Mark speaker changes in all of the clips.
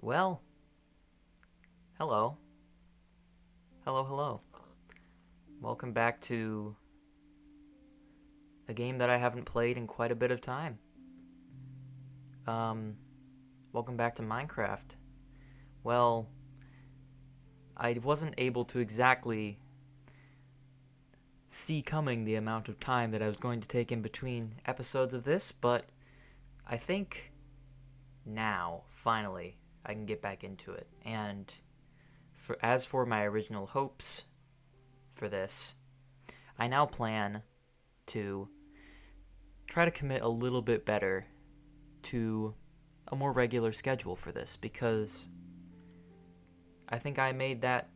Speaker 1: Well, hello. Hello, hello. Welcome back to a game that I haven't played in quite a bit of time. Um, Welcome back to Minecraft. Well, I wasn't able to exactly see coming the amount of time that I was going to take in between episodes of this, but I think now, finally, I can get back into it. And as for my original hopes for this, I now plan to try to commit a little bit better to a more regular schedule for this because I think I made that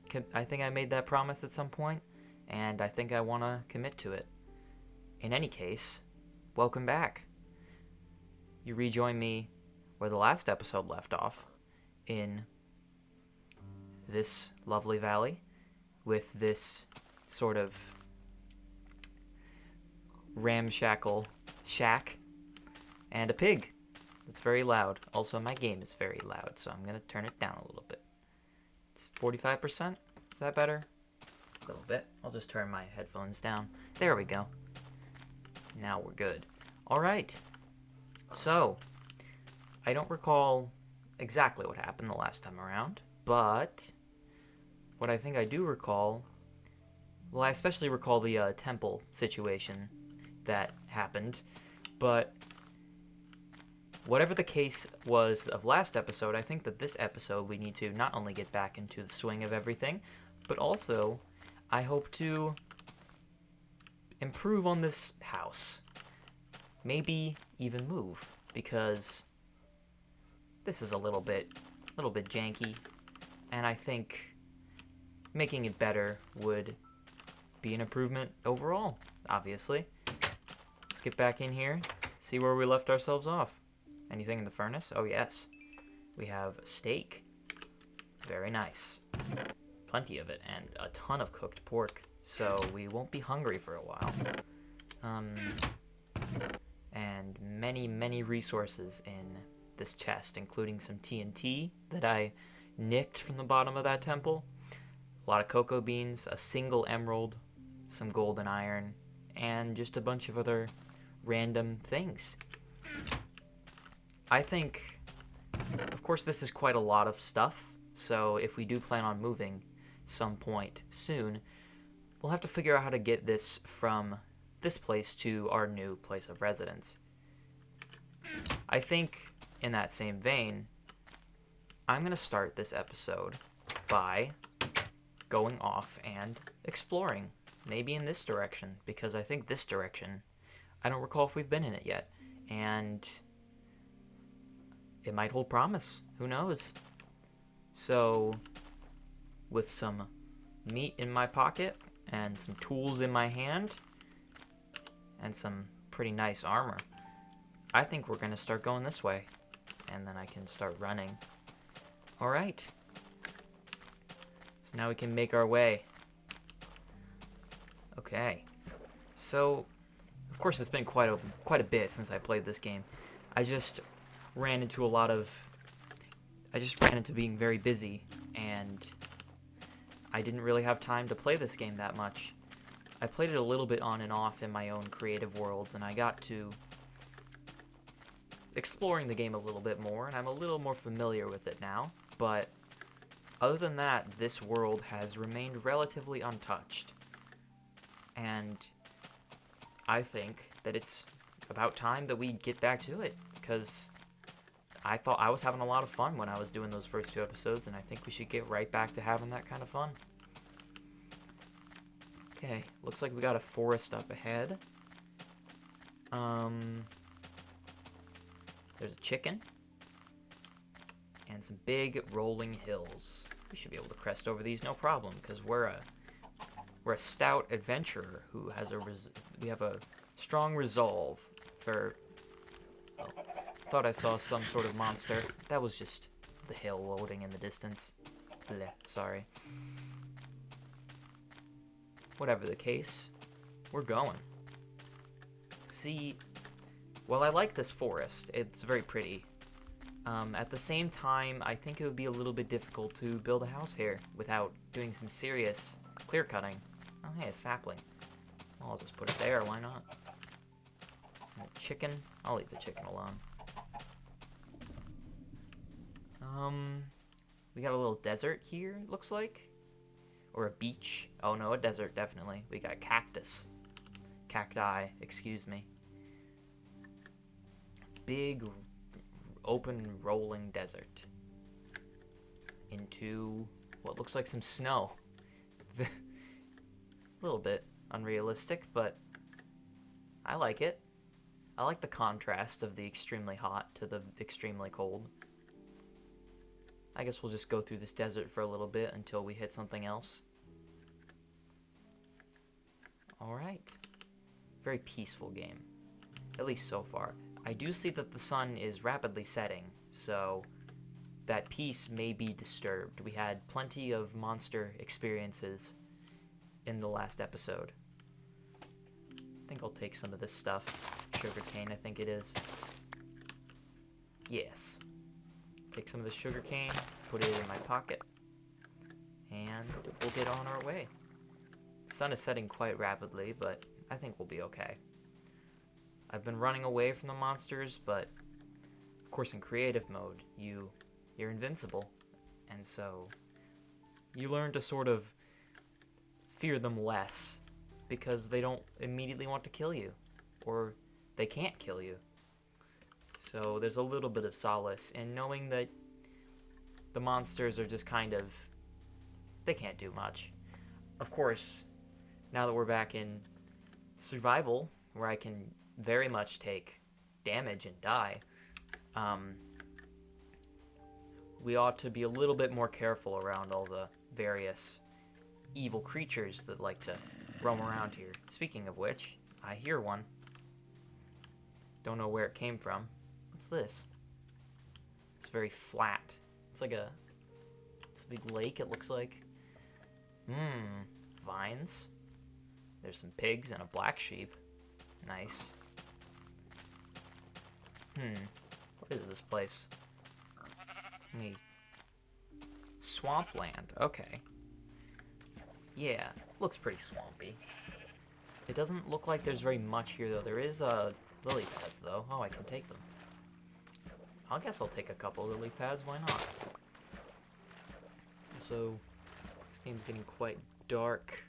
Speaker 1: promise at some point and I think I want to commit to it. In any case, welcome back. You rejoin me where the last episode left off in this lovely valley with this sort of ramshackle shack and a pig. It's very loud. Also, my game is very loud, so I'm going to turn it down a little bit. It's 45%. Is that better? A little bit. I'll just turn my headphones down. There we go. Now we're good. All right. So, I don't recall exactly what happened the last time around, but what I think I do recall, well, I especially recall the temple situation that happened, but whatever the case was of last episode, I think that this episode we need to not only get back into the swing of everything, but also I hope to improve on this house. Maybe even move, because this is a little bit janky, and I think making it better would be an improvement overall, obviously. Let's get back in here, see where we left ourselves off. Anything in the furnace? Oh, yes. We have steak. Very nice. Plenty of it, and a ton of cooked pork, so we won't be hungry for a while. And many, many resources in this chest, including some TNT that I nicked from the bottom of that temple, a lot of cocoa beans, a single emerald, some gold and iron, and just a bunch of other random things. I think, of course, this is quite a lot of stuff, so if we do plan on moving some point soon, we'll have to figure out how to get this from this place to our new place of residence. I think, in that same vein, I'm going to start this episode by going off and exploring, maybe in this direction, because I think this direction, I don't recall if we've been in it yet, and it might hold promise. Who knows? So, with some meat in my pocket and some tools in my hand and some pretty nice armor, I think we're going to start going this way. And then I can start running. Alright. So now we can make our way. Okay. So, of course it's been quite a bit since I played this game. I just ran into being very busy, and I didn't really have time to play this game that much. I played it a little bit on and off in my own creative worlds, and I got to exploring the game a little bit more, and I'm a little more familiar with it now, but other than that, this world has remained relatively untouched, and I think that it's about time that we get back to it, because I thought I was having a lot of fun when I was doing those first two episodes, and I think we should get right back to having that kind of fun. Okay, looks like we got a forest up ahead. There's a chicken. And some big rolling hills. We should be able to crest over these no problem, because we're a stout adventurer who has we have a strong resolve for... Oh, thought I saw some sort of monster. That was just the hill loading in the distance. Bleh, sorry. Whatever the case, we're going. See, well, I like this forest. It's very pretty. At the same time, I think it would be a little bit difficult to build a house here without doing some serious clear cutting. Oh, hey, a sapling. Well, I'll just put it there, why not? And a chicken? I'll leave the chicken alone. We got a little desert here, it looks like. Or a beach. Oh no, a desert, definitely. We got cactus. Cacti, excuse me. Big, open, rolling desert. Into what looks like some snow. A little bit unrealistic, but I like it. I like the contrast of the extremely hot to the extremely cold. I guess we'll just go through this desert for a little bit until we hit something else. Alright. Very peaceful game. At least so far. I do see that the sun is rapidly setting, so that peace may be disturbed. We had plenty of monster experiences in the last episode. I think I'll take some of this stuff. Sugarcane, I think it is. Yes. Take some of the sugarcane, put it in my pocket, and we'll get on our way. The sun is setting quite rapidly, but I think we'll be okay. I've been running away from the monsters, but of course in creative mode, you're invincible, and so you learn to sort of fear them less because they don't immediately want to kill you, or they can't kill you. So there's a little bit of solace in knowing that the monsters are just kind of, they can't do much. Of course, now that we're back in survival, where I can very much take damage and die, we ought to be a little bit more careful around all the various evil creatures that like to roam around here. Speaking of which, I hear one. Don't know where it came from. What's this? It's very flat. It's a big lake, it looks like. Vines. There's some pigs and a black sheep. Nice. What is this place? Swampland. Okay. Yeah, looks pretty swampy. It doesn't look like there's very much here, though. There is lily pads, though. Oh, I can take them. I guess I'll take a couple lily pads. Why not? So, this game's getting quite dark.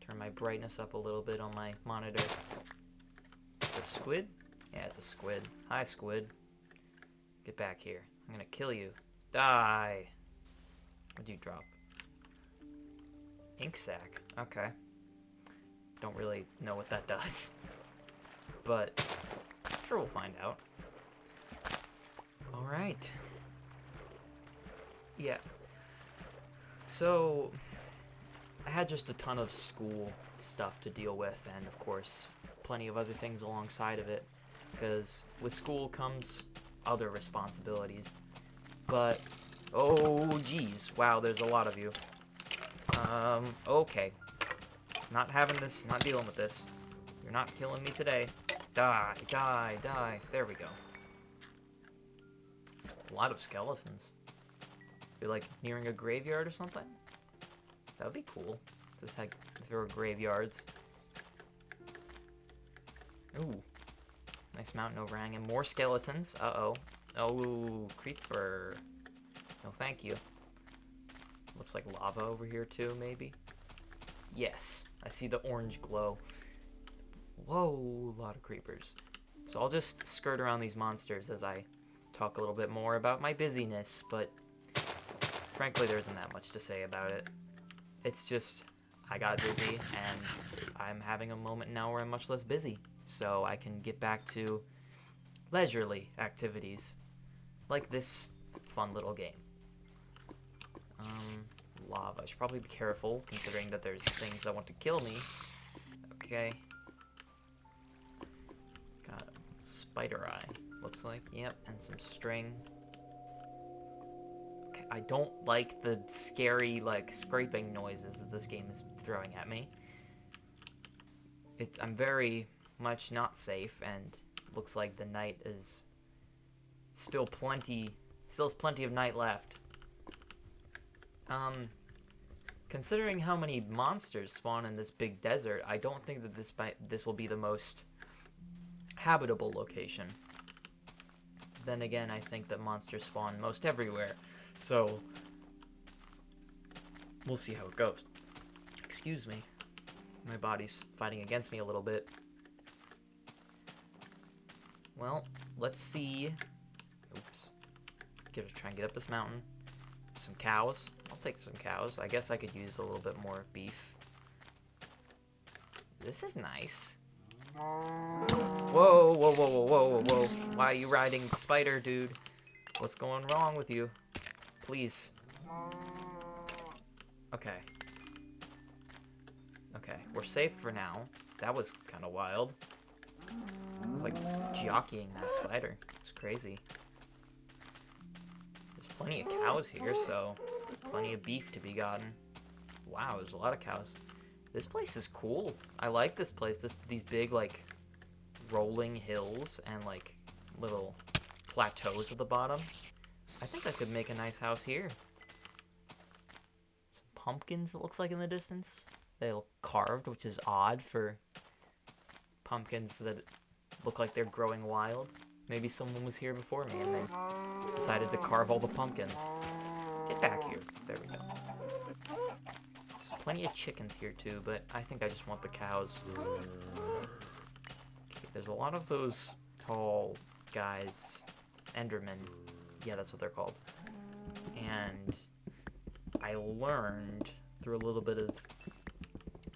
Speaker 1: Turn my brightness up a little bit on my monitor. Is it a squid? Yeah, it's a squid. Hi, squid. Get back here. I'm gonna kill you. Die! What'd you drop? Ink sac. Okay. Don't really know what that does. But, sure we'll find out. Alright. Yeah. So, I had just a ton of school stuff to deal with, and of course, plenty of other things alongside of it, because with school comes other responsibilities. But, oh geez, wow, there's a lot of you. Okay. Not having this, not dealing with this. You're not killing me today. Die, die, die. There we go. A lot of skeletons. Be like nearing a graveyard or something? That would be cool. Just like if there were graveyards. Ooh. Nice mountain overhang and more skeletons. Uh-oh. Oh, creeper. No, thank you. Looks like lava over here too, maybe? Yes. I see the orange glow. Whoa, a lot of creepers. So I'll just skirt around these monsters as I talk a little bit more about my busyness, but frankly, there isn't that much to say about it. It's just, I got busy, and I'm having a moment now where I'm much less busy, so I can get back to leisurely activities, like this fun little game. Lava. I should probably be careful, considering that there's things that want to kill me. Okay. Got a spider eye, looks like. Yep, and some string. Okay, I don't like the scary, like, scraping noises that this game is throwing at me. I'm very much not safe, and looks like the night is Still has plenty of night left. Considering how many monsters spawn in this big desert, I don't think that this will be the most habitable location. Then again, I think that monsters spawn most everywhere, so we'll see how it goes. Excuse me. My body's fighting against me a little bit. Well, let's see. Oops. Try and get up this mountain. Some cows. I'll take some cows. I guess I could use a little bit more beef. This is nice. Whoa, whoa, whoa, whoa, whoa, whoa. Why are you riding the spider, dude? What's going wrong with you? Please. Okay. Okay, we're safe for now. That was kind of wild. It was like jockeying that spider. It's crazy. There's plenty of cows here, so plenty of beef to be gotten. Wow, there's a lot of cows. This place is cool. I like this place. These big, like, rolling hills and, like, little plateaus at the bottom. I think I could make a nice house here. Some pumpkins, it looks like, in the distance. They look carved, which is odd for pumpkins that look like they're growing wild. Maybe someone was here before me and they decided to carve all the pumpkins. Get back here. There we go. There's plenty of chickens here too, but I think I just want the cows. Okay, there's a lot of those tall guys. Endermen. Yeah, that's what they're called. And I learned through a little bit of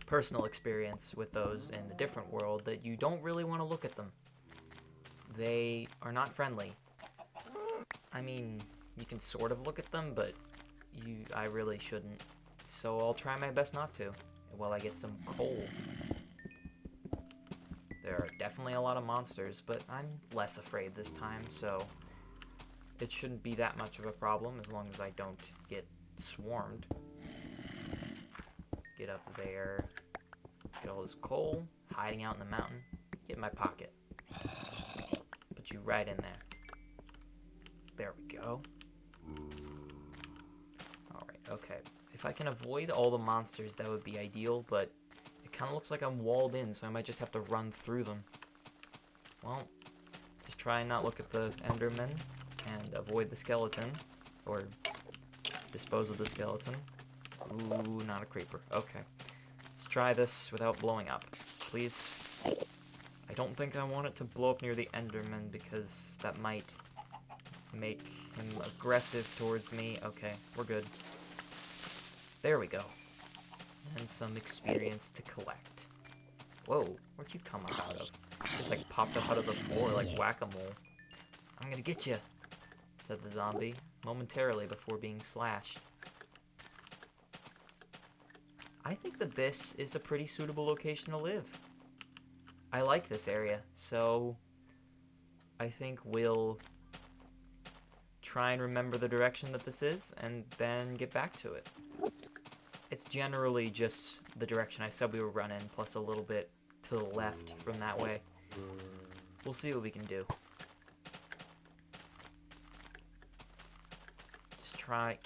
Speaker 1: personal experience with those in a different world that you don't really want to look at them. They are not friendly. I mean, you can sort of look at them, but I really shouldn't. So I'll try my best not to while I get some coal. There are definitely a lot of monsters, but I'm less afraid this time, so it shouldn't be that much of a problem as long as I don't get swarmed. Get up there, get all this coal, hiding out in the mountain, get in my pocket. Put you right in there. There we go. Alright, okay. If I can avoid all the monsters, that would be ideal, but it kind of looks like I'm walled in, so I might just have to run through them. Well, just try and not look at the Enderman, and avoid the skeleton, or dispose of the skeleton. Ooh, not a creeper. Okay. Let's try this without blowing up. Please. I don't think I want it to blow up near the Enderman because that might make him aggressive towards me. Okay, we're good. There we go. And some experience to collect. Whoa, where'd you come up out of? Just like popped up out of the floor like whack-a-mole. I'm gonna get you, said the zombie, momentarily before being slashed. I think that this is a pretty suitable location to live. I like this area, so I think we'll try and remember the direction that this is and then get back to it. It's generally just the direction I said we were running, plus a little bit to the left from that way. We'll see what we can do. Just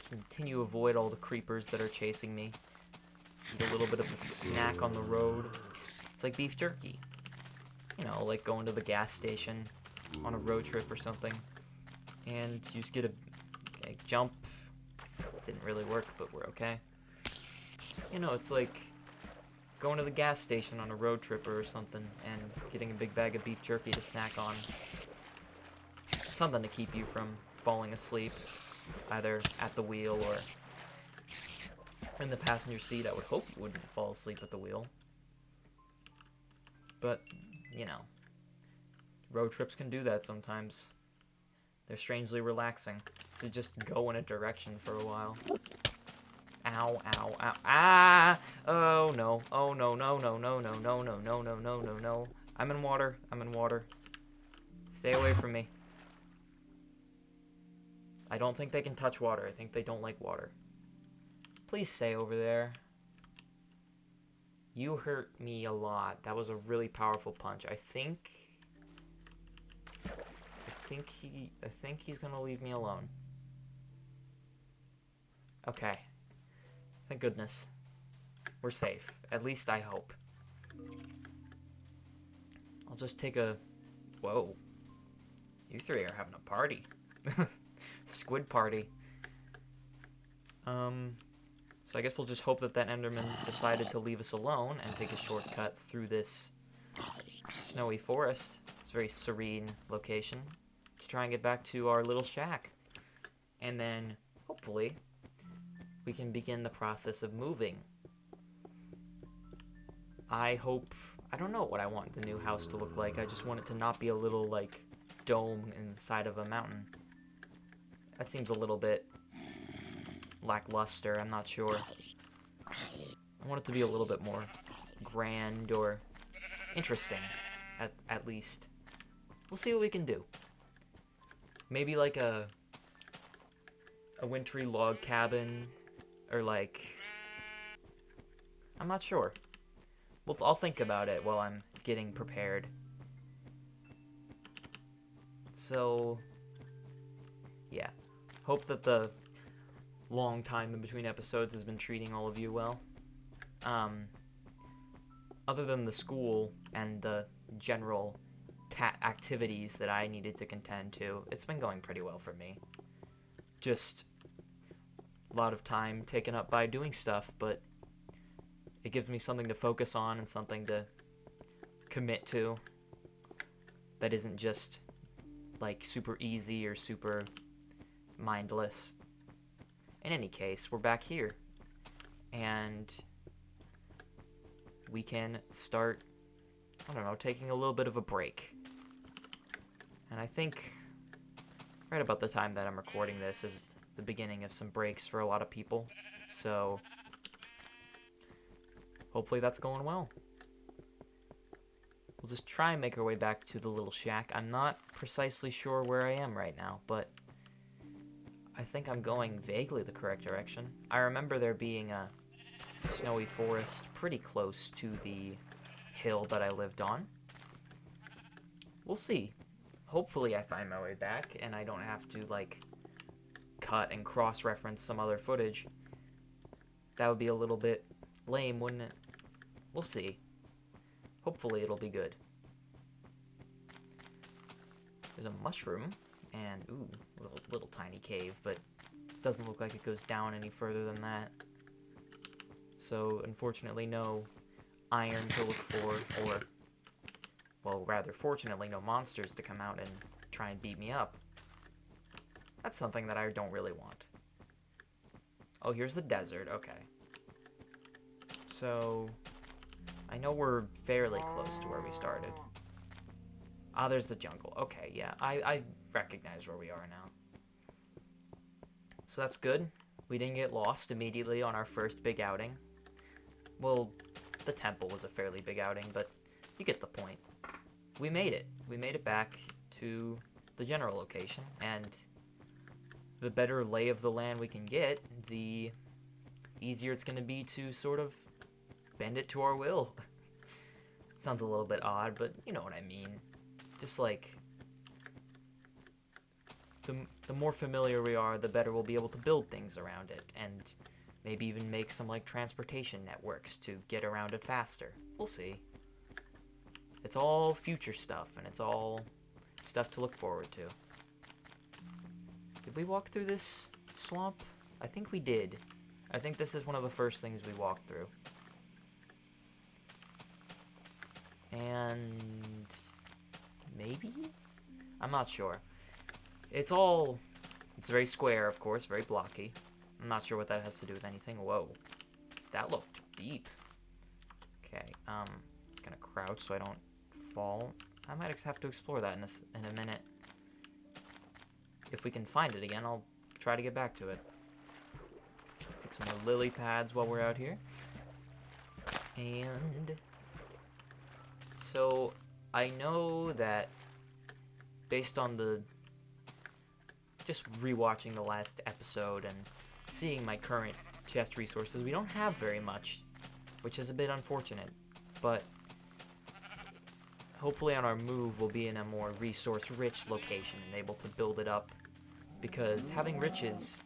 Speaker 1: continue to avoid all the creepers that are chasing me. Eat a little bit of the snack on the road. It's like beef jerky. You know, like going to the gas station on a road trip or something. And you just get a jump. Didn't really work, but we're okay. You know, it's like going to the gas station on a road trip or something and getting a big bag of beef jerky to snack on. Something to keep you from falling asleep, either at the wheel or in the passenger seat. I would hope you wouldn't fall asleep at the wheel. But, you know, road trips can do that sometimes. They're strangely relaxing to just go in a direction for a while. Ow, ow, ow. Ah! Oh no. Oh no, no, no, no, no, no, no, no, no, no, no, no. I'm in water. I'm in water. Stay away from me. I don't think they can touch water. I think they don't like water. Please stay over there. You hurt me a lot. That was a really powerful punch. I think think he's gonna leave me alone. Okay. Thank goodness. We're safe. At least I hope. I'll just take a... Whoa. You three are having a party. Squid party. So I guess we'll just hope that Enderman decided to leave us alone and take a shortcut through this snowy forest. It's a very serene location. Let's try and get back to our little shack. And then, hopefully, we can begin the process of moving. I don't know what I want the new house to look like. I just want it to not be a little, like, dome inside of a mountain. That seems a little bit lackluster, I'm not sure. I want it to be a little bit more grand or interesting, at least. We'll see what we can do. Maybe like a wintry log cabin, or like... I'm not sure. Well, I'll think about it while I'm getting prepared. So, yeah. Hope that the long time in between episodes has been treating all of you well. Other than the school and the general activities that I needed to contend to, it's been going pretty well for me. Just a lot of time taken up by doing stuff, but it gives me something to focus on and something to commit to that isn't just like super easy or super mindless. In any case, we're back here, and we can start, I don't know, taking a little bit of a break. And I think right about the time that I'm recording this is the beginning of some breaks for a lot of people, so hopefully that's going well. We'll just try and make our way back to the little shack. I'm not precisely sure where I am right now, but I think I'm going vaguely the correct direction. I remember there being a snowy forest pretty close to the hill that I lived on. We'll see. Hopefully I find my way back and I don't have to, like, cut and cross-reference some other footage. That would be a little bit lame, wouldn't it? We'll see. Hopefully it'll be good. There's a mushroom. And, ooh, little tiny cave, but doesn't look like it goes down any further than that. So, unfortunately, no iron to look for, or, well, rather, fortunately, no monsters to come out and try and beat me up. That's something that I don't really want. Oh, here's the desert, okay. So, I know we're fairly close to where we started. Ah, there's the jungle. Okay, yeah, I recognize where we are now. So that's good. We didn't get lost immediately on our first big outing. Well, the temple was a fairly big outing, but you get the point. We made it. We made it back to the general location, and the better lay of the land we can get, the easier it's going to be to sort of bend it to our will. Sounds a little bit odd, but you know what I mean. Just like, the more familiar we are, the better we'll be able to build things around it, and maybe even make some, like, transportation networks to get around it faster. We'll see. It's all future stuff, and it's all stuff to look forward to. Did we walk through this swamp? I think we did. I think this is one of the first things we walked through. And maybe? I'm not sure. It's very square, of course, very blocky. I'm not sure what that has to do with anything. Whoa. That looked deep. Okay, gonna crouch so I don't fall. I might have to explore that in a minute. If we can find it again, I'll try to get back to it. Pick some more lily pads while we're out here. And so I know that based on just rewatching the last episode and seeing my current chest resources, we don't have very much, which is a bit unfortunate, but hopefully on our move we'll be in a more resource-rich location and able to build it up, because having riches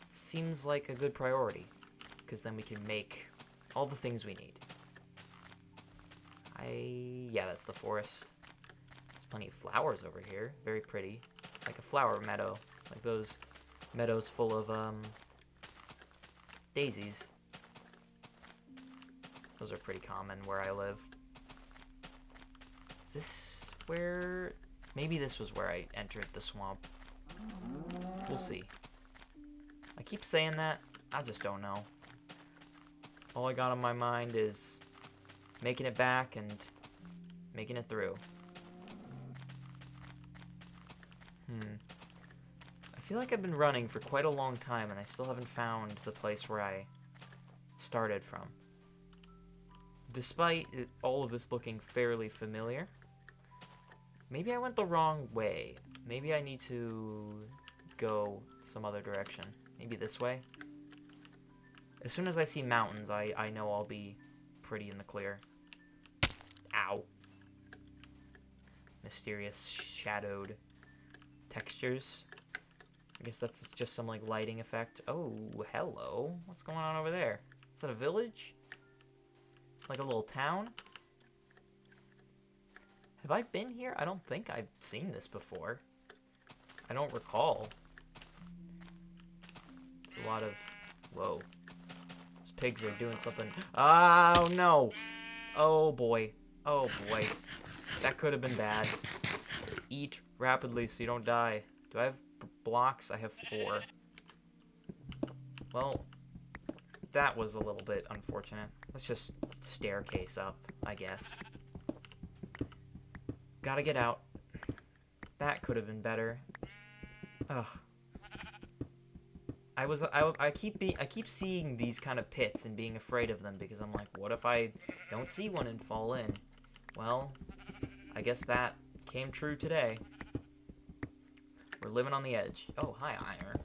Speaker 1: seems like a good priority, because then we can make all the things we need. Yeah, that's the forest. There's plenty of flowers over here. Very pretty. Like a flower meadow. Like those meadows full of, daisies. Those are pretty common where I live. Is this where... Maybe this was where I entered the swamp. We'll see. I keep saying that. I just don't know. All I got on my mind is making it back and making it through. I feel like I've been running for quite a long time and I still haven't found the place where I started from. Despite all of this looking fairly familiar, maybe I went the wrong way. Maybe I need to go some other direction. Maybe this way? As soon as I see mountains, I know I'll be pretty in the clear. Ow. Mysterious, shadowed textures. I guess that's just some, like, lighting effect. Oh, hello. What's going on over there? Is that a village? Like a little town? Have I been here? I don't think I've seen this before. I don't recall. It's a lot of... Whoa. Those pigs are doing something... Oh, no! Oh, boy. Oh, boy. That could have been bad. Eat rapidly so you don't die. Do I have blocks? I have 4. Well, that was a little bit unfortunate. Let's just staircase up, I guess. Gotta get out. That could have been better. Ugh. I keep seeing these kind of pits and being afraid of them because I'm like, what if I don't see one and fall in? Well, I guess that came true today. We're living on the edge. Oh, hi, Iron.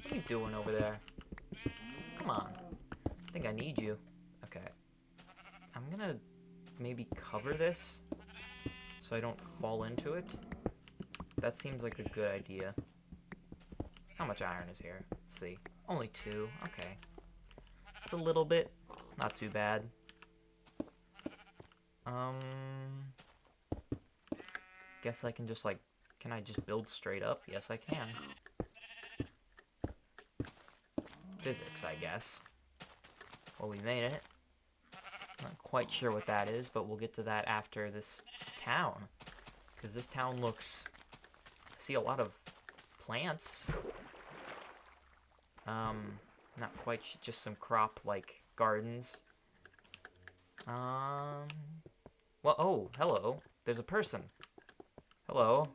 Speaker 1: What are you doing over there? Come on. I think I need you. Okay. I'm gonna maybe cover this so I don't fall into it. That seems like a good idea. How much iron is here? Let's see. Only 2. Okay. It's a little bit. Not too bad. Guess I can just, like... Can I just build straight up? Yes, I can. Physics, I guess. Well, we made it. Not quite sure what that is, but we'll get to that after this town. Because this town looks... I see a lot of plants. Not quite, just some crop-like gardens. Well, oh, hello. There's a person. Hello.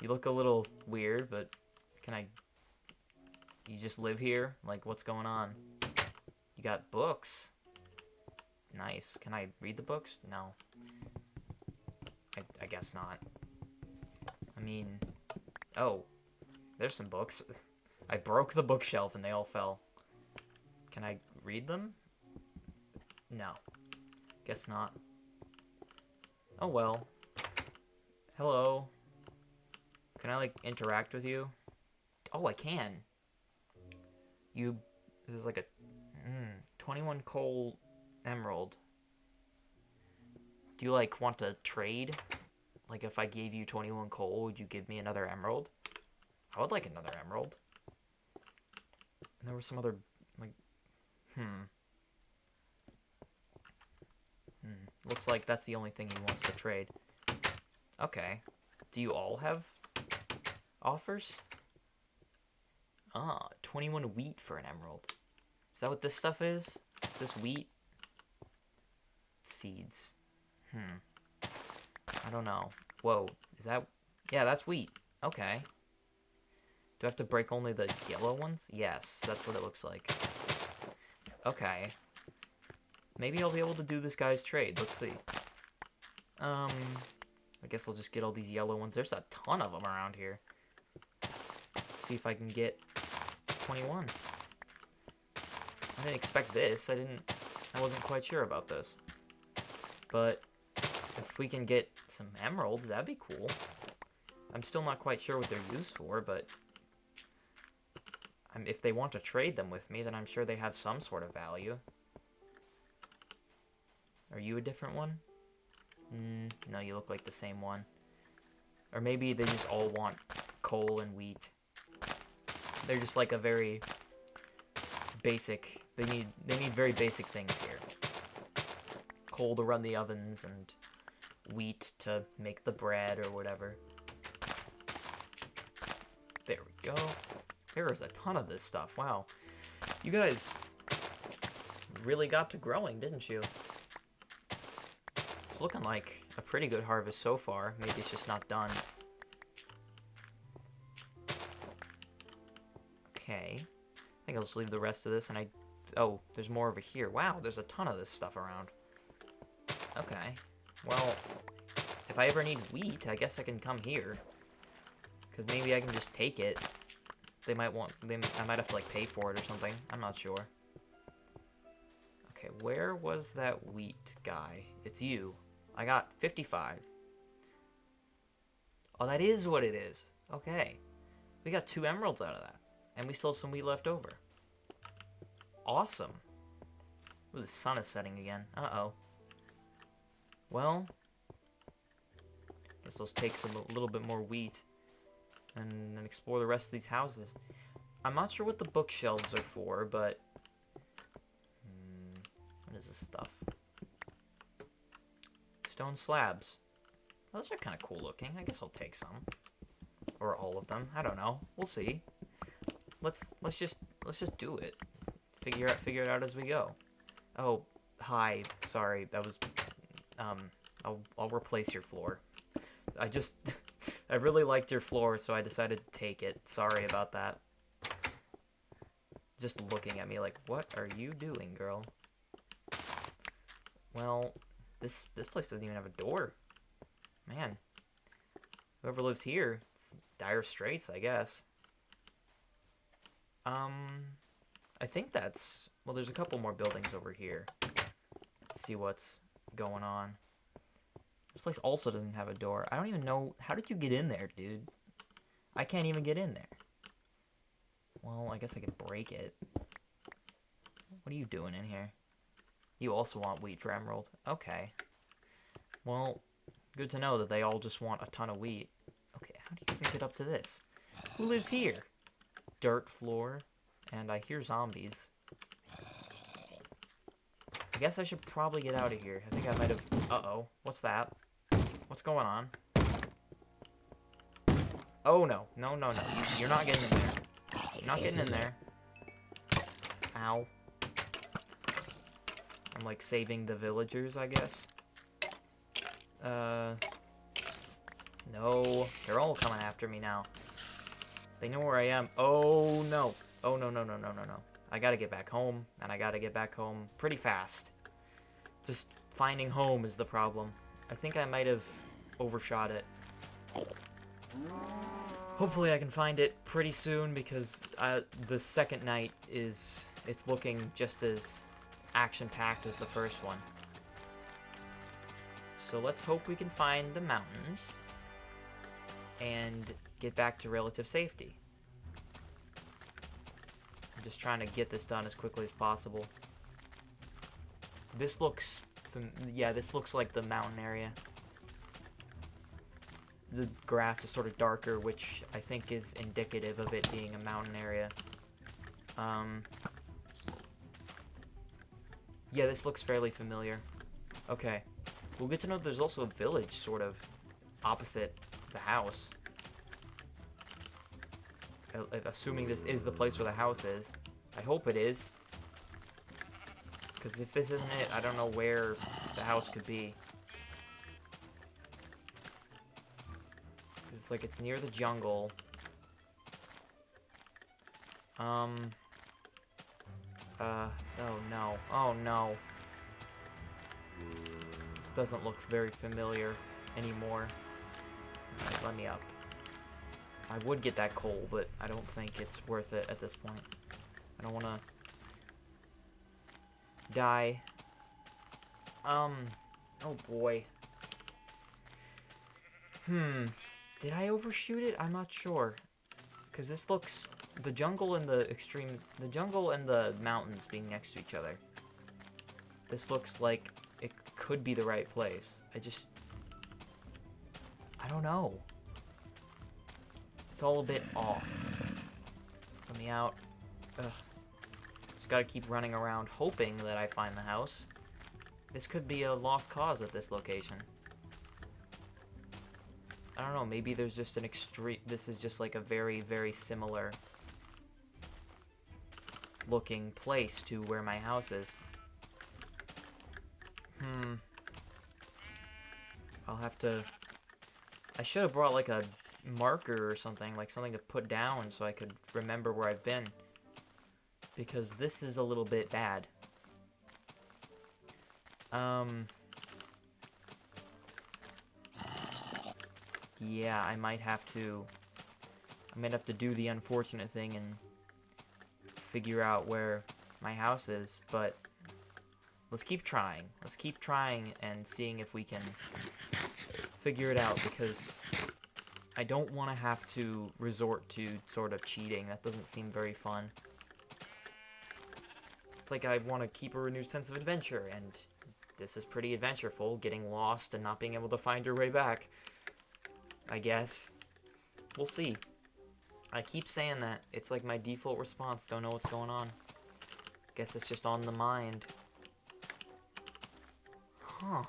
Speaker 1: You look a little weird, but can I... You just live here? Like, what's going on? You got books. Nice. Can I read the books? No. I guess not. I mean... Oh. There's some books. I broke the bookshelf and they all fell. Can I read them? No. Guess not. Oh well. Hello. Can I, like, interact with you? Oh, I can. You... This is like a... 21 coal emerald. Do you, like, want to trade? Like, if I gave you 21 coal, would you give me another emerald? I would like another emerald. And there was some other, like... Looks like that's the only thing he wants to trade. Okay. Do you all have offers? Ah, 21 wheat for an emerald. Is that what this stuff is? Is this wheat? Seeds. I don't know. Whoa, is that... Yeah, that's wheat. Okay. Do I have to break only the yellow ones? Yes, that's what it looks like. Okay. Maybe I'll be able to do this guy's trade. Let's see. I guess I'll just get all these yellow ones. There's a ton of them around here. Let's see if I can get 21. I didn't expect this. I wasn't quite sure about this. But if we can get some emeralds, that'd be cool. I'm still not quite sure what they're used for, but if they want to trade them with me, then I'm sure they have some sort of value. Are you a different one? No, you look like the same one. Or maybe they just all want coal and wheat. They're just like a very basic... They need very basic things here. Coal to run the ovens and wheat to make the bread or whatever. There we go. There is a ton of this stuff. Wow. You guys really got to growing, didn't you? It's looking like a pretty good harvest so far. Maybe it's just not done. Okay. I think I'll just leave the rest of this and oh, there's more over here. Wow, there's a ton of this stuff around. Okay. Well, if I ever need wheat, I guess I can come here. Because maybe I can just take it. I might have to, like, pay for it or something. I'm not sure. Okay, where was that wheat guy? It's you. I got 55. Oh, that is what it is. Okay. We got 2 emeralds out of that. And we still have some wheat left over. Awesome. Ooh, the sun is setting again. Uh-oh. Well, guess let's take a little bit more wheat and explore the rest of these houses. I'm not sure what the bookshelves are for, but what is this stuff? Stone slabs. Those are kind of cool looking. I guess I'll take some, or all of them. I don't know. We'll see. Let's just do it. Figure it out as we go. Oh, hi. Sorry, that was. I'll replace your floor. I really liked your floor, so I decided to take it. Sorry about that. Just looking at me like, what are you doing, girl? Well, this place doesn't even have a door. Man. Whoever lives here, it's dire straits, I guess. I think that's... Well, there's a couple more buildings over here. Let's see what's going on. This place also doesn't have a door. I don't even know... How did you get in there, dude? I can't even get in there. Well, I guess I could break it. What are you doing in here? You also want wheat for emerald. Okay. Well, good to know that they all just want a ton of wheat. Okay, how do you even get up to this? Who lives here? Dirt floor. And I hear zombies. I guess I should probably get out of here. I think I might have... Uh-oh. What's that? What's going on? Oh, no. No, no, no. You're not getting in there. You're not getting in there. Ow. I'm, like, saving the villagers, I guess. No. They're all coming after me now. They know where I am. Oh, no. Oh, no, no, no, no, no, no. I gotta get back home, and I gotta get back home pretty fast. Just finding home is the problem. I think I might have overshot it. Hopefully I can find it pretty soon, because the second night it's looking just as action-packed as the first one. So let's hope we can find the mountains and get back to relative safety. I'm just trying to get this done as quickly as possible. This looks... Yeah, this looks like the mountain area. The grass is sort of darker, which I think is indicative of it being a mountain area. Yeah, this looks fairly familiar. Okay. We'll get to know there's also a village, sort of, opposite the house. Assuming this is the place where the house is. I hope it is. Because if this isn't it, I don't know where the house could be. It's like it's near the jungle. Oh no. Oh no. This doesn't look very familiar anymore. Alright, let me up. I would get that coal, but I don't think it's worth it at this point. I don't want to die. Oh boy. Did I overshoot it? I'm not sure. Because this looks... The jungle and the mountains being next to each other. This looks like it could be the right place. I don't know. It's all a bit off. Let me out. Ugh. Just gotta keep running around hoping that I find the house. This could be a lost cause at this location. I don't know, maybe there's just an extreme... This is just like a very, very similar looking place to where my house is. I'll have to... I should have brought like a marker or something, like something to put down so I could remember where I've been. Because this is a little bit bad. Yeah, I might have to do the unfortunate thing and figure out where my house is, but let's keep trying. Let's keep trying and seeing if we can figure it out, because I don't want to have to resort to sort of cheating. That doesn't seem very fun. It's like I want to keep a renewed sense of adventure, and this is pretty adventureful, getting lost and not being able to find your way back. I guess. We'll see. I keep saying that. It's like my default response. Don't know what's going on. Guess it's just on the mind. Huh.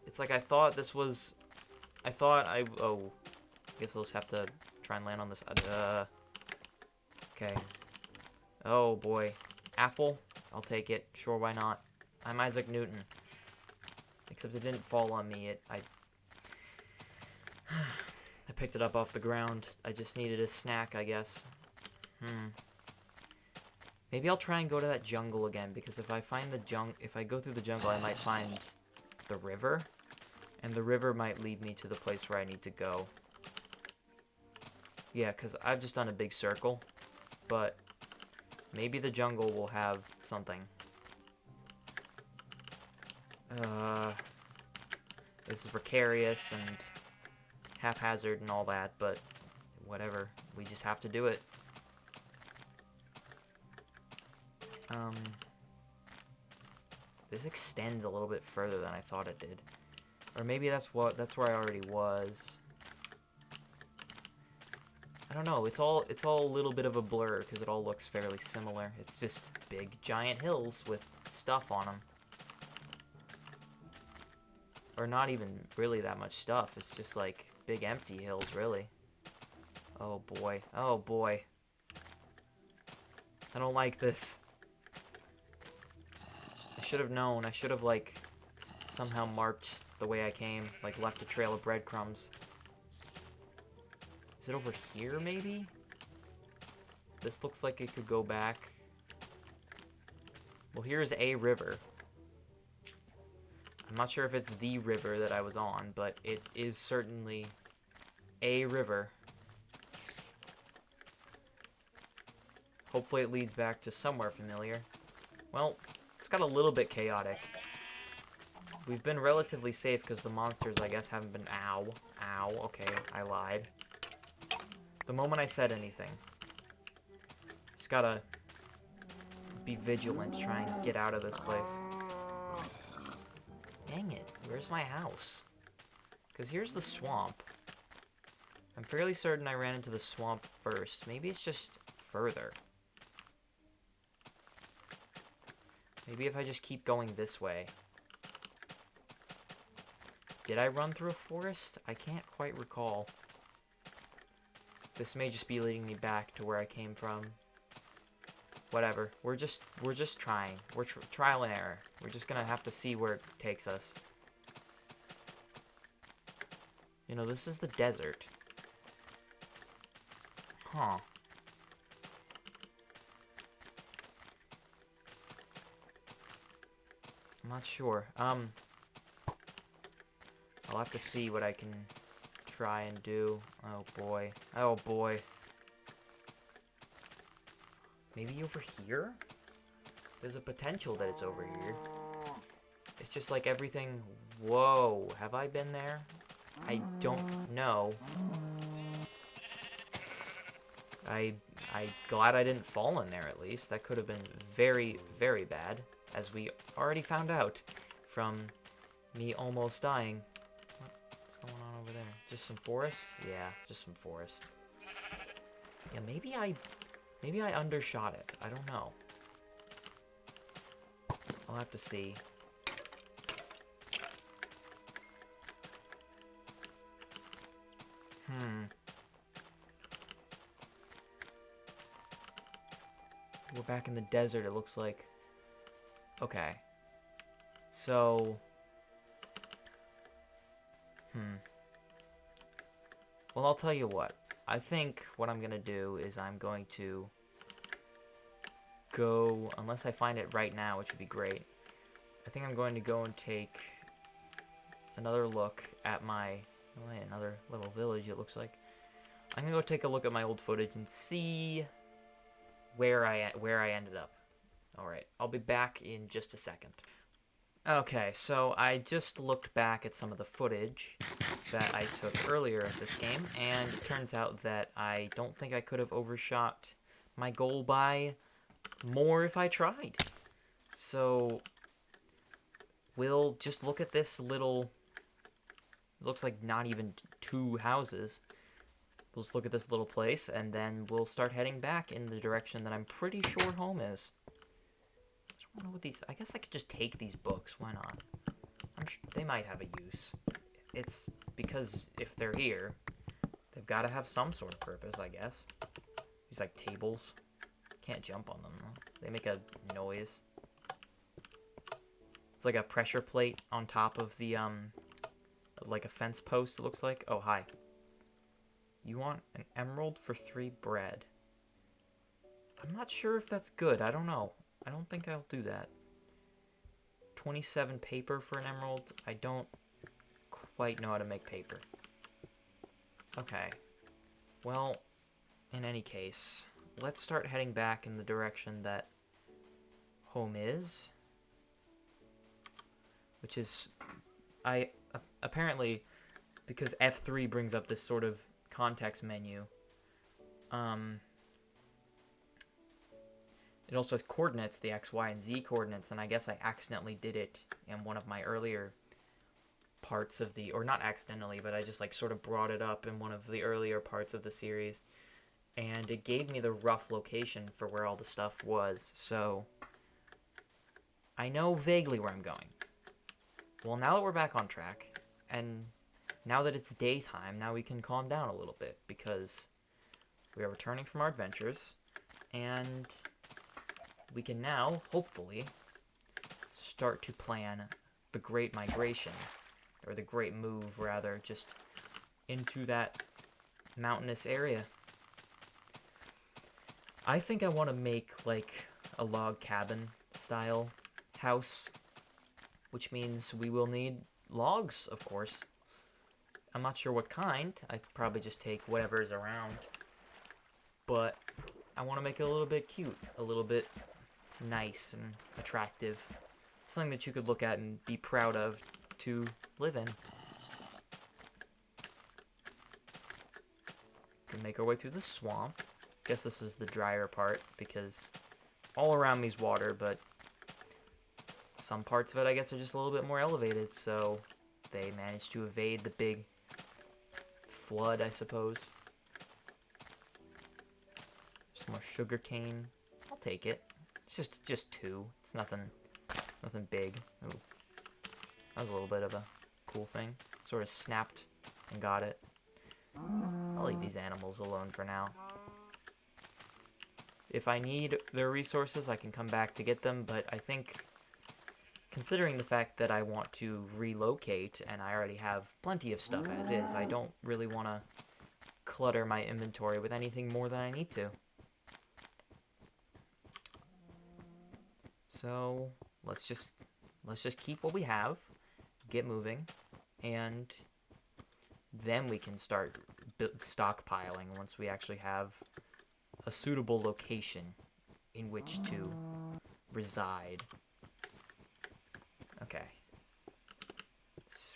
Speaker 1: It's like I thought this was... Oh. Guess I'll just have to try and land on this. Okay. Oh, boy. Apple? I'll take it. Sure, why not? I'm Isaac Newton. Except it didn't fall on me. I picked it up off the ground. I just needed a snack, I guess. Maybe I'll try and go to that jungle again, because if I go through the jungle, I might find the river, and the river might lead me to the place where I need to go. Yeah, because I've just done a big circle, but maybe the jungle will have something. This is precarious and haphazard and all that, but whatever. We just have to do it. This extends a little bit further than I thought it did. Or maybe that's where I already was. I don't know. It's all a little bit of a blur because it all looks fairly similar. It's just big giant hills with stuff on them. Or not even really that much stuff. It's just like big empty hills, really. Oh boy. Oh boy. I don't like this. I should have known. I should have, like, somehow marked the way I came. Like, left a trail of breadcrumbs. Is it over here, maybe? This looks like it could go back. Well, here's a river. I'm not sure if it's the river that I was on, but it is certainly a river. Hopefully it leads back to somewhere familiar. Well, it's got a little bit chaotic. We've been relatively safe because the monsters, I guess, haven't been... Ow. Ow. Okay, I lied. The moment I said anything. Just gotta be vigilant, try and get out of this place. Dang it. Where's my house? Because here's the swamp. I'm fairly certain I ran into the swamp first. Maybe it's just further. Maybe if I just keep going this way. Did I run through a forest? I can't quite recall. This may just be leading me back to where I came from. Whatever. We're just trying. We're trial and error. We're just gonna have to see where it takes us. You know, this is the desert. Huh. I'm not sure. I'll have to see what I can try and do. Oh boy. Oh boy. Maybe over here? There's a potential that it's over here. It's just like everything... Whoa, have I been there? I don't know. I'm glad I didn't fall in there, at least. That could have been very, very bad, as we already found out from me almost dying. What's going on over there? Just some forest? Yeah, just some forest. Yeah, maybe I undershot it. I don't know. I'll have to see. We're back in the desert, it looks like. Okay. So... Well, I'll tell you what. I think what I'm going to do is I'm going to go... Unless I find it right now, which would be great. I think I'm going to go and take another look at my... Oh, hey, another little village, it looks like. I'm going to go take a look at my old footage and see where I ended up. Alright, I'll be back in just a second. Okay, so I just looked back at some of the footage that I took earlier in this game, and it turns out that I don't think I could have overshot my goal by more if I tried. So, we'll just look at this little... It looks like not even 2 houses. We'll just look at this little place, and then we'll start heading back in the direction that I'm pretty sure home is. I don't know what these... I guess I could just take these books. Why not? I'm sure they might have a use. It's because if they're here, they've got to have some sort of purpose, I guess. These, like, tables. Can't jump on them, though. They make a noise. It's like a pressure plate on top of the, like a fence post, it looks like. Oh, hi. You want an emerald for 3 bread. I'm not sure if that's good. I don't know. I don't think I'll do that. 27 paper for an emerald. I don't quite know how to make paper. Okay. Well, in any case, let's start heading back in the direction that home is. Which is... apparently, because F3 brings up this sort of context menu, it also has coordinates, the X, Y, and Z coordinates, and I guess I accidentally did it in one of my earlier parts of the... Or not accidentally, but I just like sort of brought it up in one of the earlier parts of the series. And it gave me the rough location for where all the stuff was, so... I know vaguely where I'm going. Well, now that we're back on track, and now that it's daytime, now we can calm down a little bit, because we are returning from our adventures, and... we can now, hopefully, start to plan the Great Migration, or the Great Move, rather, just into that mountainous area. I think I want to make, like, a log cabin style house, which means we will need logs, of course. I'm not sure what kind. I'd probably just take whatever is around, but I want to make it a little bit cute, a little bit nice and attractive. Something that you could look at and be proud of to live in. Can make our way through the swamp. Guess this is the drier part because all around me is water, but some parts of it I guess are just a little bit more elevated, so they managed to evade the big flood, I suppose. Some more sugar cane. I'll take it. It's just 2. It's nothing big. Ooh. That was a little bit of a cool thing. Sort of snapped and got it. I'll leave these animals alone for now. If I need their resources, I can come back to get them, but I think, considering the fact that I want to relocate, and I already have plenty of stuff as is, I don't really want to clutter my inventory with anything more than I need to. So, let's just keep what we have, get moving, and then we can start stockpiling once we actually have a suitable location in which to reside. Okay,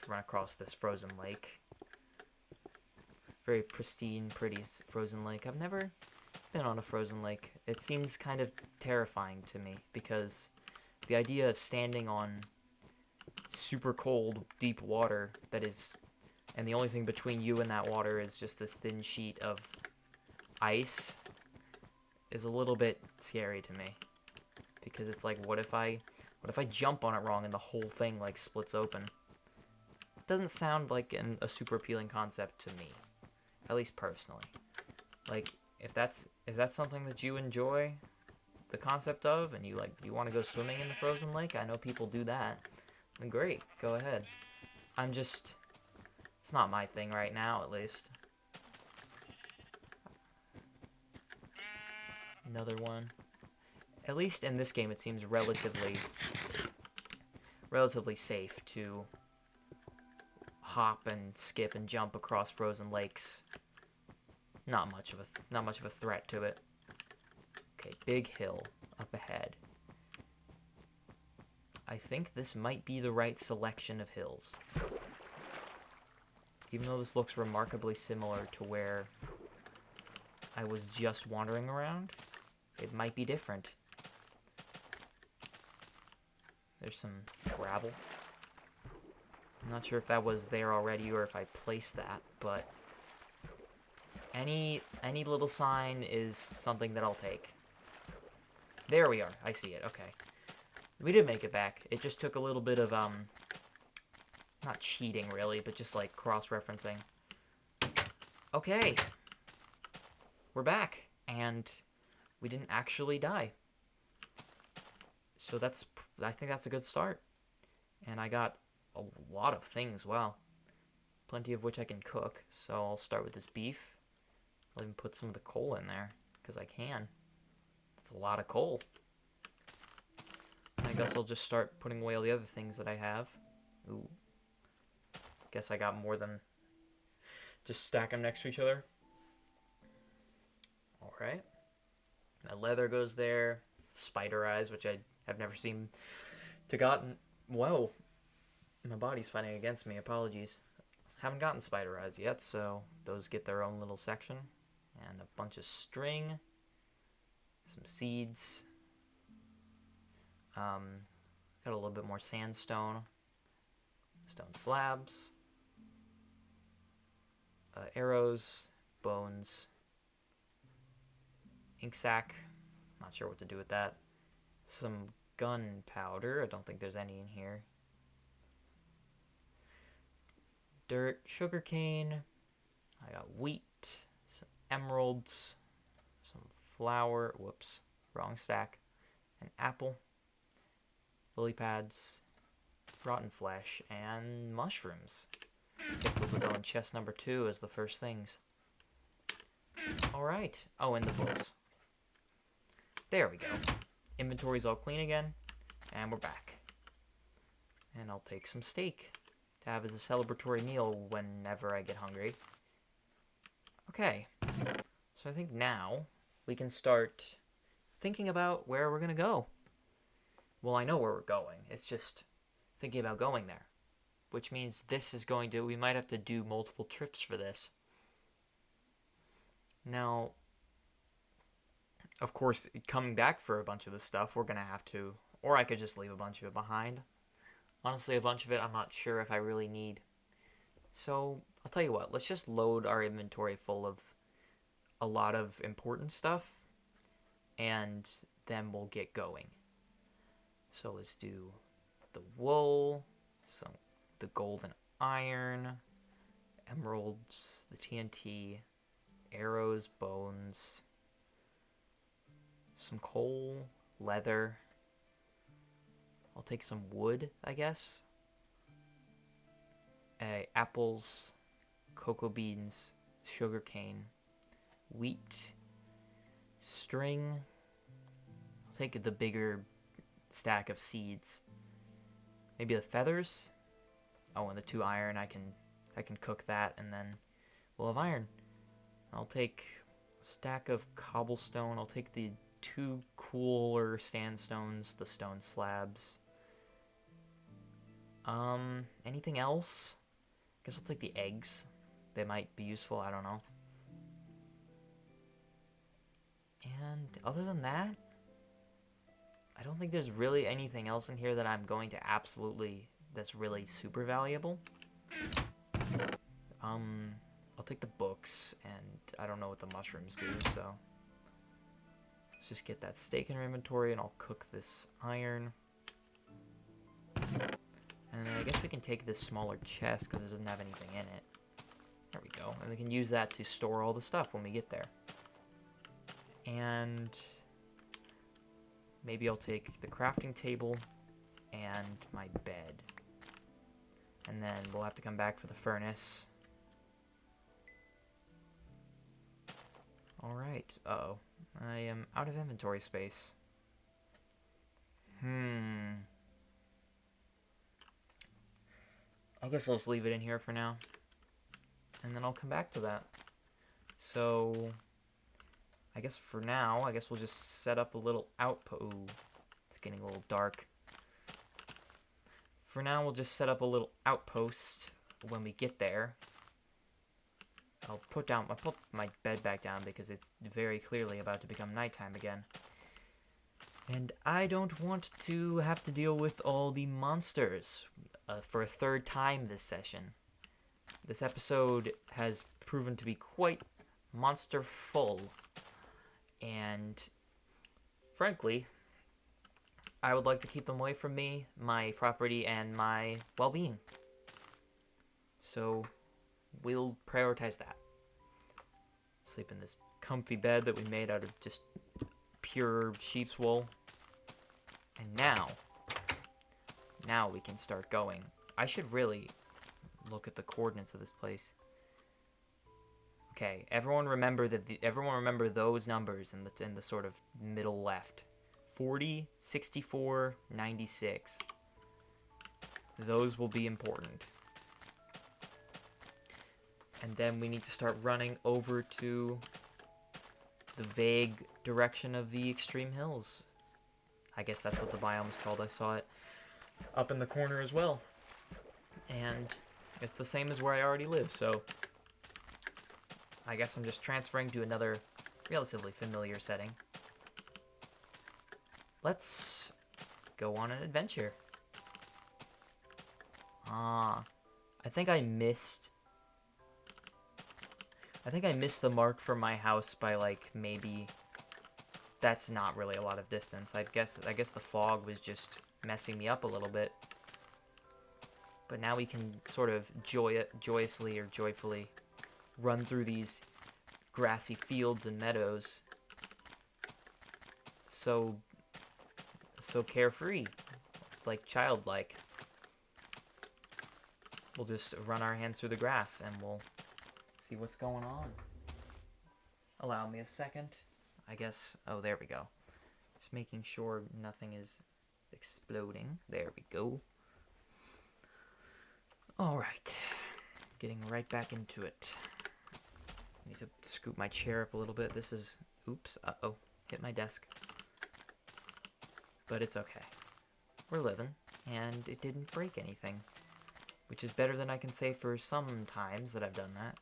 Speaker 1: run across this frozen lake. Very pristine, pretty frozen lake. I've never been on a frozen lake. It seems kind of terrifying to me because the idea of standing on super cold, deep water that is, and the only thing between you and that water is just this thin sheet of ice, is a little bit scary to me. Because it's like, what if I jump on it wrong and the whole thing like splits open? It doesn't sound like a super appealing concept to me, at least personally. Like, if that's something that you enjoy the concept of, and you want to go swimming in the frozen lake, I know people do that, then great, go ahead. It's not my thing right now, at least. Another one. At least in this game, it seems relatively safe to hop and skip and jump across frozen lakes. Not much of a threat to it. Okay, big hill up ahead. I think this might be the right selection of hills. Even though this looks remarkably similar to where I was just wandering around, it might be different. There's some gravel. I'm not sure if that was there already or if I placed that, but any little sign is something that I'll take. There we are. I see it. Okay. We did make it back. It just took a little bit of, not cheating really, but just like cross-referencing. Okay. We're back. And we didn't actually die. So I think that's a good start. And I got a lot of things, wow. Plenty of which I can cook. So I'll start with this beef. I'll even put some of the coal in there, because I can. That's a lot of coal. I guess I'll just start putting away all the other things that I have. Ooh. Guess I got more than... Just stack them next to each other. Alright. That leather goes there. Spider eyes, which I have never seen to gotten... Whoa. My body's fighting against me. Apologies. Haven't gotten spider eyes yet, so those get their own little section. And a bunch of string. Some seeds. Got a little bit more sandstone. Stone slabs. Arrows. Bones. Ink sac. Not sure what to do with that. Some gunpowder. I don't think there's any in here. Dirt. Sugarcane. I got wheat. Some emeralds. Some flour. Whoops. Wrong stack. An apple. Lily pads. Rotten flesh. And mushrooms. Guess those will go in chest number 2 as the first things. Alright. Oh, and the books. There we go. Inventory's all clean again. And we're back. And I'll take some steak to have as a celebratory meal whenever I get hungry. Okay. So I think now we can start thinking about where we're going to go. Well, I know where we're going. It's just thinking about going there. Which means we might have to do multiple trips for this. Now, of course, coming back for a bunch of this stuff, we're going to have to, or I could just leave a bunch of it behind. Honestly, a bunch of it I'm not sure if I really need. So, I'll tell you what, let's just load our inventory full of a lot of important stuff, and then we'll get going. So let's do the wool, the gold and iron, emeralds, the TNT, arrows, bones, some coal, leather. I'll take some wood, I guess. Apples, cocoa beans, sugar cane, wheat, string. I'll take the bigger stack of seeds. Maybe the feathers. Oh, and the 2 iron. I can cook that, and then we'll have iron. I'll take a stack of cobblestone. I'll take the 2 cooler sandstones, the stone slabs. Anything else? Guess I'll take the eggs. They might be useful, I don't know. And other than that, I don't think there's really anything else in here that I'm going to that's really super valuable. I'll take the books, and I don't know what the mushrooms do, so let's just get that steak in our inventory, and I'll cook this iron. And I guess we can take this smaller chest because it doesn't have anything in it. There we go. And we can use that to store all the stuff when we get there. And maybe I'll take the crafting table and my bed. And then we'll have to come back for the furnace. Alright. Uh-oh. I am out of inventory space. I guess I'll just leave it in here for now. And then I'll come back to that. So, I guess for now, we'll just set up a little outpost. Ooh, it's getting a little dark. For now, we'll just set up a little outpost when we get there. I'll put my bed back down because it's very clearly about to become nighttime again. And I don't want to have to deal with all the monsters for a third time this session. This episode has proven to be quite monster-full. And, frankly, I would like to keep them away from me, my property, and my well-being. So, we'll prioritize that. Sleep in this comfy bed that we made out of just pure sheep's wool. And now we can start going. I should really look at the coordinates of this place. Okay, everyone remember those numbers in the sort of middle left. 40, 64, 96. Those will be important. And then we need to start running over to the vague direction of the extreme hills. I guess that's what the biome is called. I saw it up in the corner as well. And it's the same as where I already live, so I guess I'm just transferring to another relatively familiar setting. Let's go on an adventure. I think I missed the mark for my house by, like, maybe... That's not really a lot of distance. I guess the fog was just messing me up a little bit. But now we can sort of joyously or joyfully run through these grassy fields and meadows. So carefree. Like childlike. We'll just run our hands through the grass and we'll see what's going on. Allow me a second. I guess, oh, there we go. Just making sure nothing is exploding. There we go. Alright. Getting right back into it. Need to scoop my chair up a little bit. This is, oops, uh-oh, hit my desk. But it's okay. We're living, and it didn't break anything. Which is better than I can say for some times that I've done that.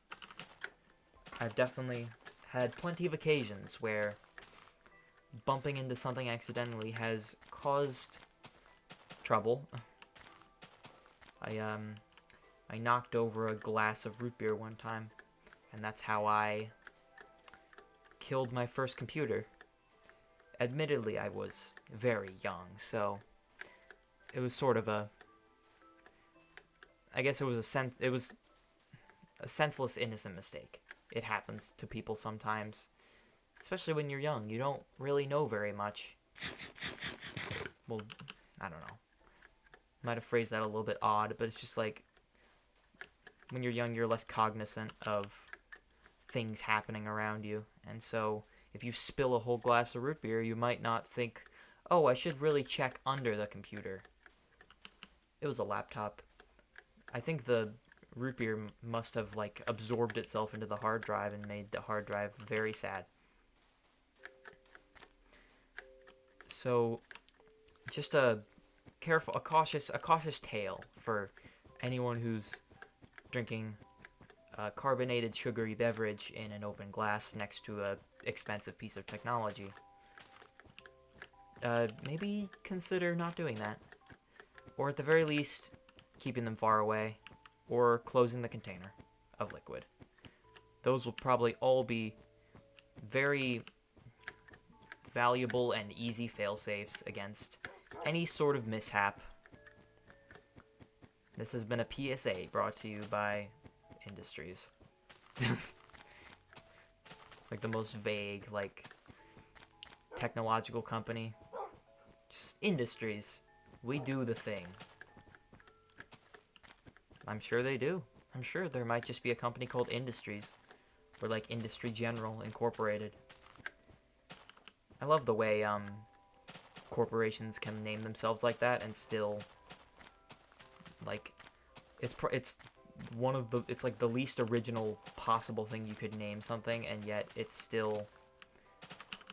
Speaker 1: I've definitely had plenty of occasions where bumping into something accidentally has caused trouble. I knocked over a glass of root beer one time, and that's how I killed my first computer. Admittedly, I was very young, so it was sort of a... I guess it was a senseless, innocent mistake. It happens to people sometimes. Especially when you're young. You don't really know very much. Well, I don't know. Might have phrased that a little bit odd, but it's just like... When you're young, you're less cognizant of things happening around you. And so, if you spill a whole glass of root beer, you might not think, oh, I should really check under the computer. It was a laptop. I think the root beer must have, like, absorbed itself into the hard drive and made the hard drive very sad. So, just a cautious tale for anyone who's drinking a carbonated sugary beverage in an open glass next to a expensive piece of technology. Maybe consider not doing that. Or at the very least, keeping them far away, or closing the container of liquid. Those will probably all be very valuable and easy fail-safes against any sort of mishap. This has been a PSA brought to you by Industries. Like the most vague, like, technological company. Just Industries. We do the thing. I'm sure they do. I'm sure there might just be a company called Industries. Or like Industry General Incorporated. I love the way corporations can name themselves like that and still, like, it's like the least original possible thing you could name something, and yet it's still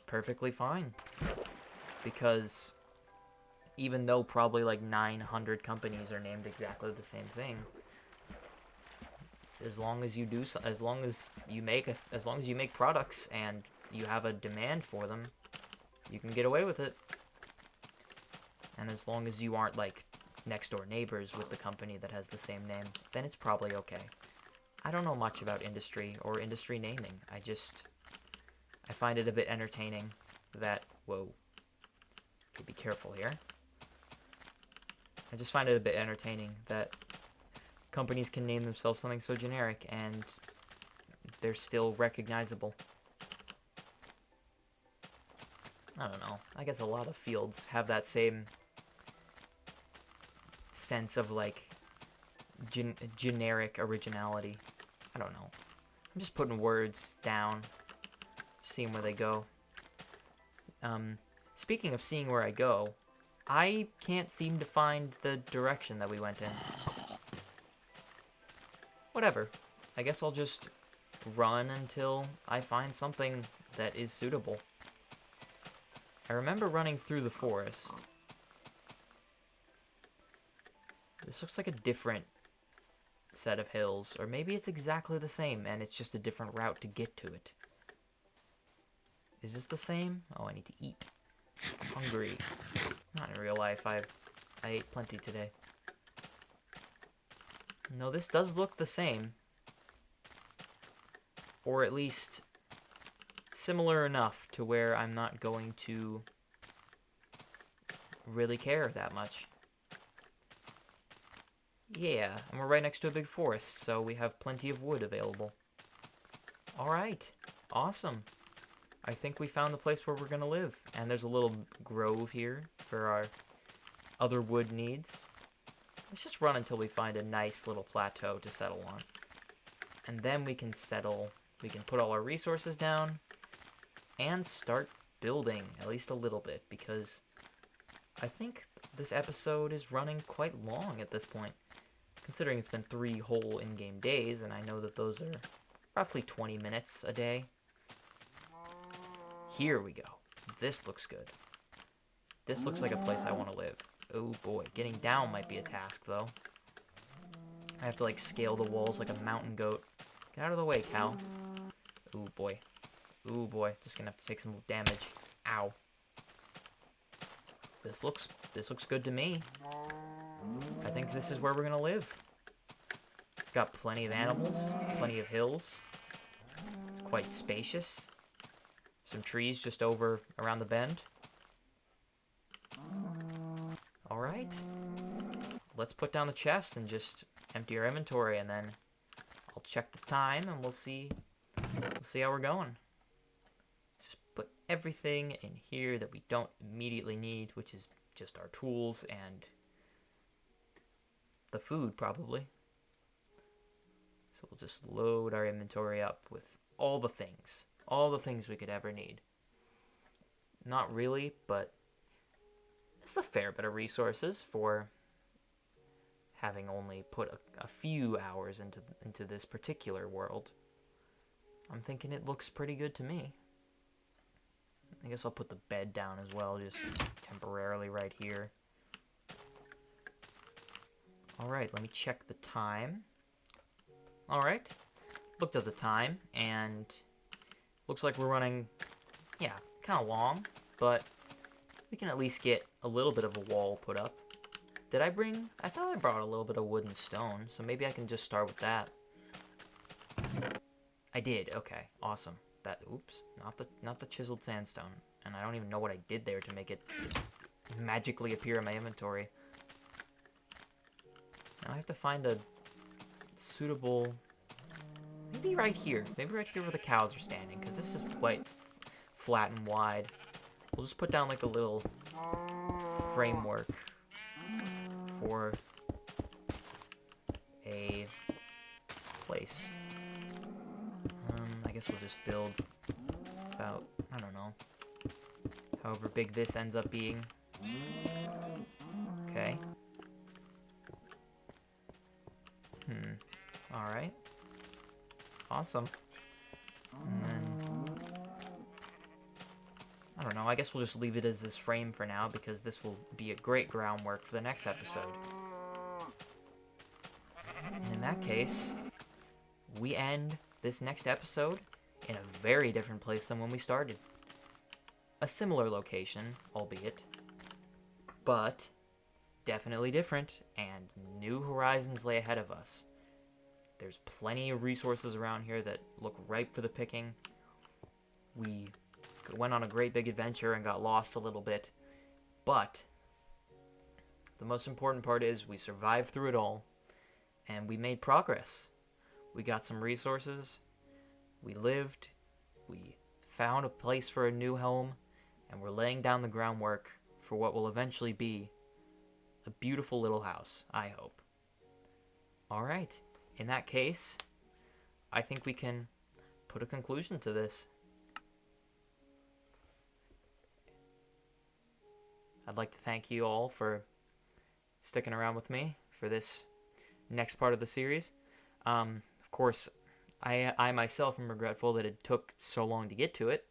Speaker 1: perfectly fine. Because even though probably like 900 companies are named exactly the same thing, as long as you make products and you have a demand for them, you can get away with it. And as long as you aren't like next door neighbors with the company that has the same name, then it's probably okay. I don't know much about industry or industry naming. I find it a bit entertaining that, whoa, okay, be careful here. I just find it a bit entertaining that companies can name themselves something so generic and they're still recognizable. I don't know. I guess a lot of fields have that same sense of, like, generic originality. I don't know. I'm just putting words down, seeing where they go. Speaking of seeing where I go, I can't seem to find the direction that we went in. Whatever. I guess I'll just run until I find something that is suitable. I remember running through the forest. This looks like a different set of hills, or maybe it's exactly the same and it's just a different route to get to it. Is this the same? Oh, I need to eat. I'm hungry. Not in real life. I ate plenty today. No, this does look the same. Or at least similar enough to where I'm not going to really care that much. Yeah, and we're right next to a big forest, so we have plenty of wood available. Alright, awesome. I think we found the place where we're gonna live. And there's a little grove here for our other wood needs. Let's just run until we find a nice little plateau to settle on. And then we can put all our resources down and start building, at least a little bit, because I think this episode is running quite long at this point, considering it's been 3 whole in-game days, and I know that those are roughly 20 minutes a day. Here we go. This looks good. This looks like a place I want to live. Oh boy, getting down might be a task, though. I have to, like, scale the walls like a mountain goat. Get out of the way, cow. Ooh boy. Ooh boy, just gonna have to take some damage. Ow. This looks good to me. I think this is where we're gonna live. It's got plenty of animals, plenty of hills. It's quite spacious. Some trees just over around the bend. Alright. Let's put down the chest and just empty our inventory, and then I'll check the time and we'll see how we're going. Just put everything in here that we don't immediately need, which is just our tools and the food, probably. So we'll just load our inventory up with all the things we could ever need. Not really, but it's a fair bit of resources for having only put a few hours into this particular world. I'm thinking it looks pretty good to me. I guess I'll put the bed down as well, just temporarily right here. Alright, let me check the time. Alright, looked at the time, and looks like we're running, yeah, kind of long, but we can at least get a little bit of a wall put up. Did I bring, I thought I brought a little bit of wood and stone, so maybe I can just start with that. I did, okay, awesome. That, oops, not the chiseled sandstone, and I don't even know what I did there to make it magically appear in my inventory. Now I have to find a suitable, maybe right here where the cows are standing, because this is quite flat and wide. We'll just put down like a little framework for a place. I guess we'll just build about, I don't know, however big this ends up being. Okay. Alright. Awesome. And then, I don't know, I guess we'll just leave it as this frame for now, because this will be a great groundwork for the next episode. And in that case, we end this next episode in a very different place than when we started. A similar location, albeit, but definitely different, and new horizons lay ahead of us. There's plenty of resources around here that look ripe for the picking. We went on a great big adventure and got lost a little bit, but the most important part is we survived through it all, and we made progress. We got some resources, we lived, we found a place for a new home, and we're laying down the groundwork for what will eventually be a beautiful little house, I hope. Alright, in that case, I think we can put a conclusion to this. I'd like to thank you all for sticking around with me for this next part of the series. Of course, I myself am regretful that it took so long to get to it,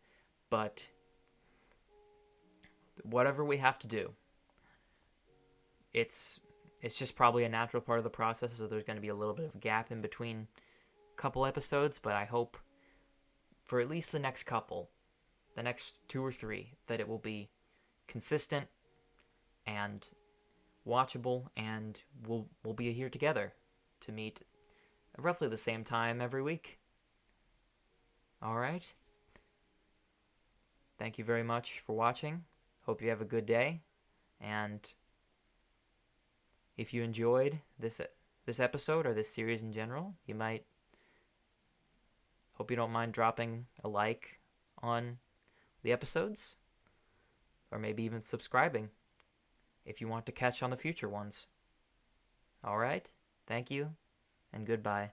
Speaker 1: but whatever we have to do, it's just probably a natural part of the process, so there's going to be a little bit of a gap in between a couple episodes, but I hope for at least the next couple, the next 2 or 3, that it will be consistent and watchable, and we'll be here together to meet at roughly the same time every week. Alright. Thank you very much for watching. Hope you have a good day, and if you enjoyed this episode or this series in general, hope you don't mind dropping a like on the episodes, or maybe even subscribing if you want to catch on the future ones. Alright, thank you, and goodbye.